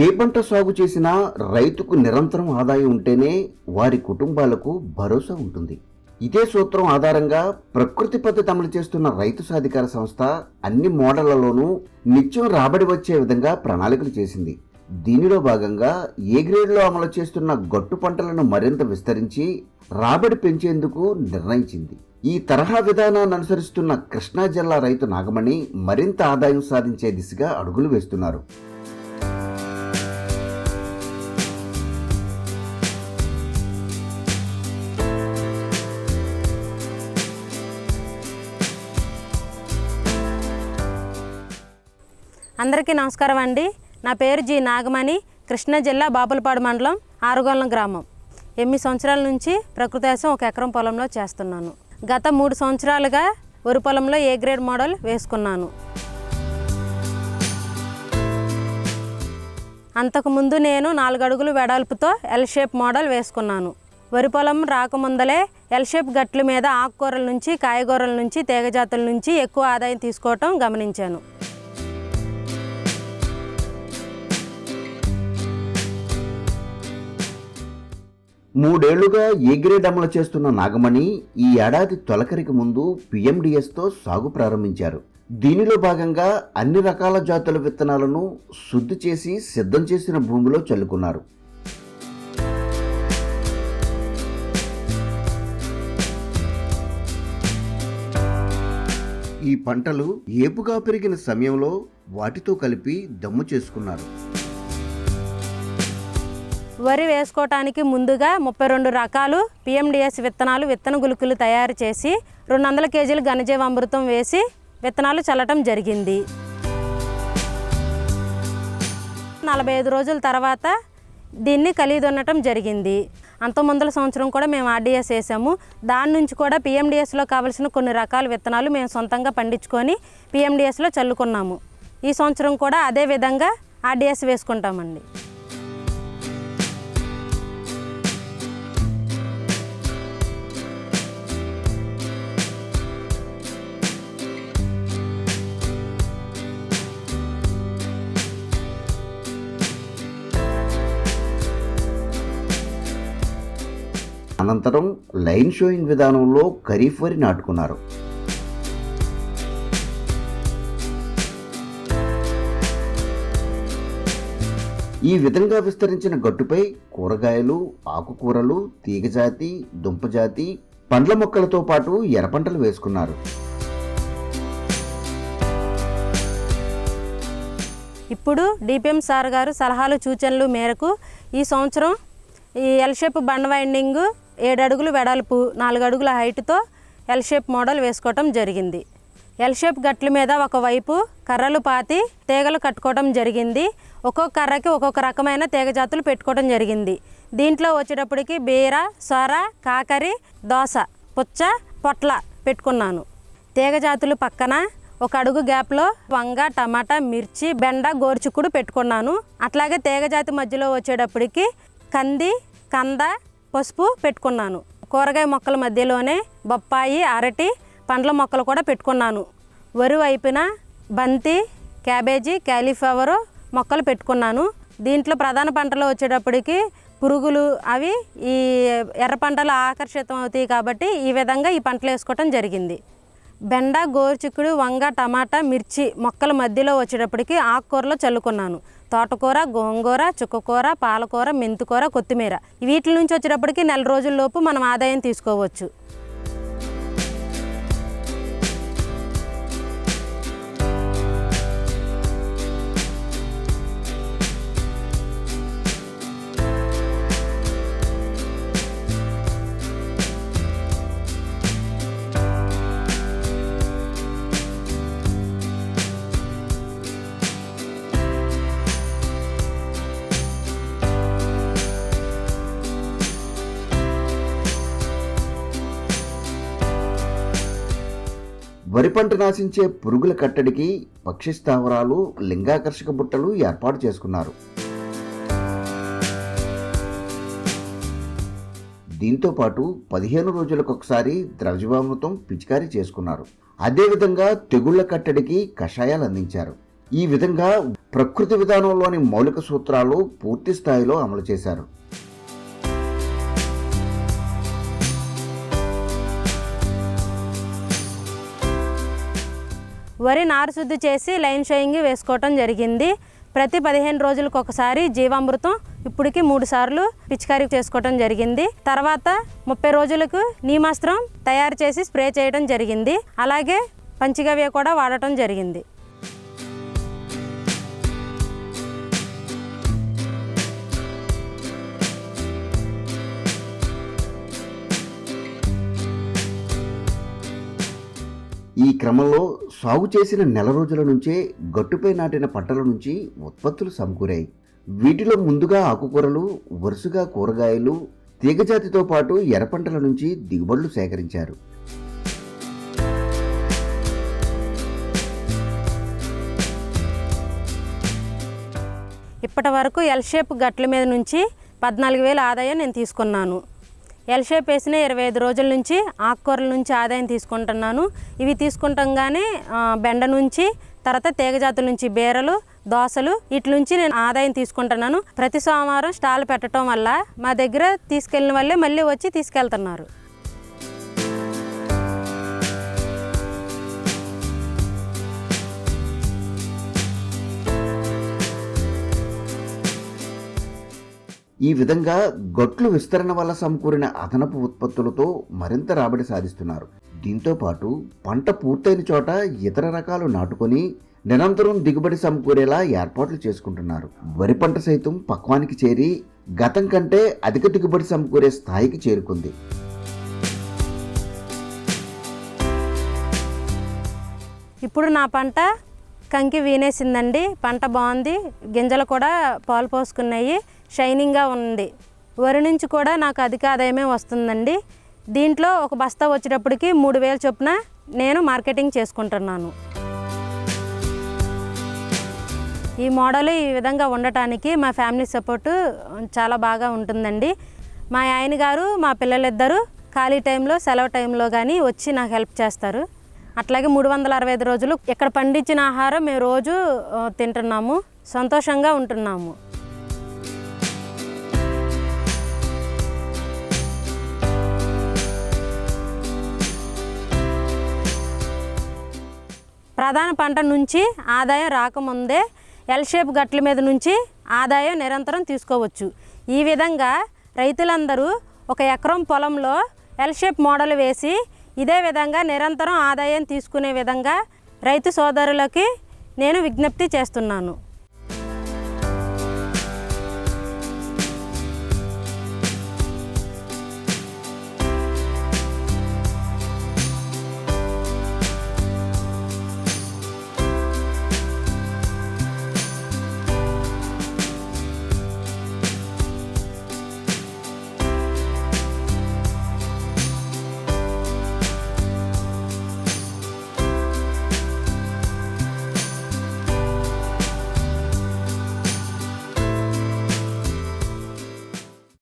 ఏ పంట సాగు చేసినా రైతుకు నిరంతరం ఆదాయం ఉంటేనే వారి కుటుంబాలకు భరోసా ఉంటుంది. ఇదే సూత్రం ఆధారంగా ప్రకృతి పద్ధతి అమలు చేస్తున్న రైతు సాధికార సంస్థ అన్ని మోడళ్లలోనూ నిత్యం రాబడి వచ్చే విధంగా ప్రణాళికలు చేసింది. దీనిలో భాగంగా ఏ గ్రేడ్లో అమలు చేస్తున్న గట్టు పంటలను మరింత విస్తరించి రాబడి పెంచేందుకు నిర్ణయించింది. ఈ తరహా విధానాన్ని అనుసరిస్తున్న కృష్ణా జిల్లా రైతు నాగమణి మరింత ఆదాయం సాధించే దిశగా అడుగులు వేస్తున్నారు. అందరికీ నమస్కారం అండి. నా పేరు జి నాగమణి. కృష్ణా జిల్లా బాపులపాడు మండలం ఆరుగొల్లం గ్రామం. 8 సంవత్సరాల నుంచి ప్రకృతి వ్యవసాయం 1 ఎకరం పొలంలో చేస్తున్నాను. గత 3 సంవత్సరాలుగా వరి పొలంలో ఏ గ్రేడ్ మోడల్ వేసుకున్నాను. అంతకుముందు నేను 4 అడుగులు వెడల్పుతో ఎల్ షేప్ మోడల్ వేసుకున్నాను. వరి పొలం రాకముందలే ఎల్ షేప్ గట్ల మీద ఆకుకూరల నుంచి, కాయగూరల నుంచి, తీగజాతుల నుంచి ఎక్కువ ఆదాయం తీసుకోవటం గమనించాను. మూడేళ్లుగా ఏ గ్రేడ్ అమలు చేస్తున్న నాగమణి ఈ ఏడాది తొలకరికి ముందు PMDSతో సాగు ప్రారంభించారు. దీనిలో భాగంగా అన్ని రకాల జాతుల విత్తనాలను శుద్ధి చేసి సిద్ధం చేసిన భూమిలో చల్లుకున్నారు. ఈ పంటలు ఏపుగా పెరిగిన సమయంలో వాటితో కలిపి దమ్ము చేసుకున్నారు. వరి వేసుకోవటానికి ముందుగా 32 రకాలు PMDS విత్తనాలు విత్తన గుళికలు తయారు చేసి 200 కేజీలు ఘనజీవామృతం వేసి విత్తనాలు చల్లటం జరిగింది. 45 రోజుల తర్వాత దీన్ని కలిదున్నటం జరిగింది. అంతకుముందల సంవత్సరం కూడా మేము RDS వేసాము. దాని నుంచి కూడా PMDSలో కావలసిన కొన్ని రకాల విత్తనాలు మేము సొంతంగా పండించుకొని PMDSలో చల్లుకున్నాము. ఈ సంవత్సరం కూడా అదే విధంగా RDS వేసుకుంటామండి. అనంతరం లైన్ షోయింగ్ విధానంలో ఖరీఫ్ వరి నాటుకున్నారు. ఈ విధంగా విస్తరించిన గట్టుపై కూరగాయలు, ఆకుకూరలు, తీగజాతి, దుంపజాతి, పండ్ల మొక్కలతో పాటు ఎర్రపంటలు వేసుకున్నారు. ఇప్పుడు DPM సార్ గారు సలహాలు సూచనలు మేరకు ఈ సంవత్సరం ఈ ఎల్ షేప్ బండ వైండింగ్ 7 అడుగులు వెడల్పు 4 అడుగుల హైట్తో ఎల్ షేప్ మోడల్ వేసుకోవటం జరిగింది. ఎల్ షేప్ గట్ల మీద ఒకవైపు కర్రలు పాతి తీగలు కట్టుకోవడం జరిగింది. ఒక్కొక్క కర్రకి ఒక్కొక్క రకమైన తీగ జాతులు పెట్టుకోవడం జరిగింది. దీంట్లో వచ్చేటప్పటికి బీర, సొర, కాకరి, దోస, పుచ్చ, పొట్ల పెట్టుకున్నాను. తీగ జాతులు పక్కన 1 అడుగు గ్యాప్లో వంగ, టమాటా, మిర్చి, బెండ, గోరుచిక్కుడు పెట్టుకున్నాను. అట్లాగే తీగ జాతి మధ్యలో వచ్చేటప్పటికి కంది, కంద, పసుపు పెట్టుకున్నాను. కూరగాయ మొక్కల మధ్యలోనే బొప్పాయి, అరటి, పండ్ల మొక్కలు కూడా పెట్టుకున్నాను. వరి వైపున బంతి, క్యాబేజీ, క్యాలీఫ్లవర్ మొక్కలు పెట్టుకున్నాను. దీంట్లో ప్రధాన పంటలు వచ్చేటప్పటికి పురుగులు అవి ఈ ఎర్ర పంటలు ఆకర్షితం అవుతాయి కాబట్టి ఈ విధంగా ఈ పంటలు వేసుకోవటం జరిగింది. బెండ, గోరుచిక్కుడు, వంగ, టమాటా, మిర్చి మొక్కల మధ్యలో వచ్చేటప్పటికి ఆకుకూరలో చల్లుకున్నాను. తోటకూర, గోంగూర, చుక్కకూర, పాలకూర, మెంతికూర, కొత్తిమీర. వీటి నుంచి వచ్చేటప్పటికి నెల రోజుల్లోపు మనం ఆదాయం తీసుకోవచ్చు. వరి పంట నాశించే పురుగుల కట్టడికి పక్షి స్థావరాలు, లింగాకర్షక బుట్టలు ఏర్పాటు చేసుకున్నారు. దీంతో పాటు 15 రోజులకు ఒకసారి ద్రవజీవామృతం పిచికారీ చేసుకున్నారు. అదేవిధంగా తెగుళ్ల కట్టడికి కషాయాలు అందించారు. ఈ విధంగా ప్రకృతి విధానంలోని మౌలిక సూత్రాలు పూర్తి స్థాయిలో అమలు చేశారు. వరి నారు శుద్ధి చేసి లైన్ షోయింగ్ వేసుకోవటం జరిగింది. ప్రతి 15 రోజులకు ఒకసారి జీవామృతం ఇప్పటికి 3 సార్లు పిచికారీ చేసుకోవటం జరిగింది. తర్వాత 30 రోజులకు నీమాస్త్రం తయారు చేసి స్ప్రే చేయడం జరిగింది. అలాగే పంచగవ్య కూడా వాడటం జరిగింది. ఈ క్రమంలో సాగు చేసిన నెల రోజుల నుంచే గట్టుపై నాటిన పంటల నుంచి ఉత్పత్తులు సమకూరాయి. వీటిలో ముందుగా ఆకుకూరలు, వరుసగా కూరగాయలు, తీగజాతితో పాటు ఎర్ర పంటల నుంచి దిగుబడులు సేకరించారు. ఇప్పటి వరకు ఎల్ షేప్ గట్ల మీద నుంచి 14,000 ఆదాయం నేను తీసుకున్నాను. ఎల్ షేప్ వేసిన 25 రోజుల నుంచి ఆకుకూరల నుంచి ఆదాయం తీసుకుంటున్నాను. ఇవి తీసుకుంటాగానే బెండ నుంచి, తర్వాత తీగజాతుల నుంచి బీరలు, దోసలు, వీటి నుంచి నేను ఆదాయం తీసుకుంటున్నాను. ప్రతి సోమవారం స్టాల్ పెట్టడం వల్ల మా దగ్గర తీసుకెళ్ళిన వాళ్ళే మళ్ళీ వచ్చి తీసుకెళ్తున్నారు. ఈ విధంగా గట్లు విస్తరణ వల్ల సమకూరిన అదనపు ఉత్పత్తులతో మరింత రాబడి సాధిస్తున్నారు. దీంతో పాటు పంట పూర్తయిన చోట ఇతర రకాలు నాటుకొని నిరంతరం దిగుబడి సమకూరేలా ఏర్పాట్లు చేసుకుంటున్నారు. వరి పంట సైతం పక్వానికి చేరి గతం కంటే అధిక దిగుబడి సమకూరే స్థాయికి చేరుకుంది. ఇప్పుడు నా పంట కంకి వీనేసిందండి. పంట బాగుంది, గింజలు కూడా పాలు పోసుకున్నాయి, షైనింగ్గా ఉంది. వరి నుంచి కూడా నాకు అధిక ఆదాయమే వస్తుందండి. దీంట్లో ఒక బస్తా వచ్చేటప్పటికి 3,000 చొప్పున నేను మార్కెటింగ్ చేసుకుంటున్నాను. ఈ మోడల్ ఈ విధంగా ఉండటానికి మా ఫ్యామిలీ సపోర్టు చాలా బాగా ఉంటుందండి. మా ఆయన గారు, మా పిల్లలిద్దరూ ఖాళీ టైంలో, సెలవు టైంలో కానీ వచ్చి నాకు హెల్ప్ చేస్తారు. అట్లాగే 365 రోజులు ఇక్కడ పండించిన ఆహారం మేము రోజు తింటున్నాము, సంతోషంగా ఉంటున్నాము. ప్రధాన పంట నుంచి ఆదాయం రాకముందే ఎల్ షేప్ గట్ల మీద నుంచి ఆదాయం నిరంతరం తీసుకోవచ్చు. ఈ విధంగా రైతులందరూ 1 ఎకరం పొలంలో ఎల్ షేప్ మోడల్ వేసి ఇదే విధంగా నిరంతరం ఆదాయం తీసుకునే విధంగా రైతు సోదరులకి నేను విజ్ఞప్తి చేస్తున్నాను.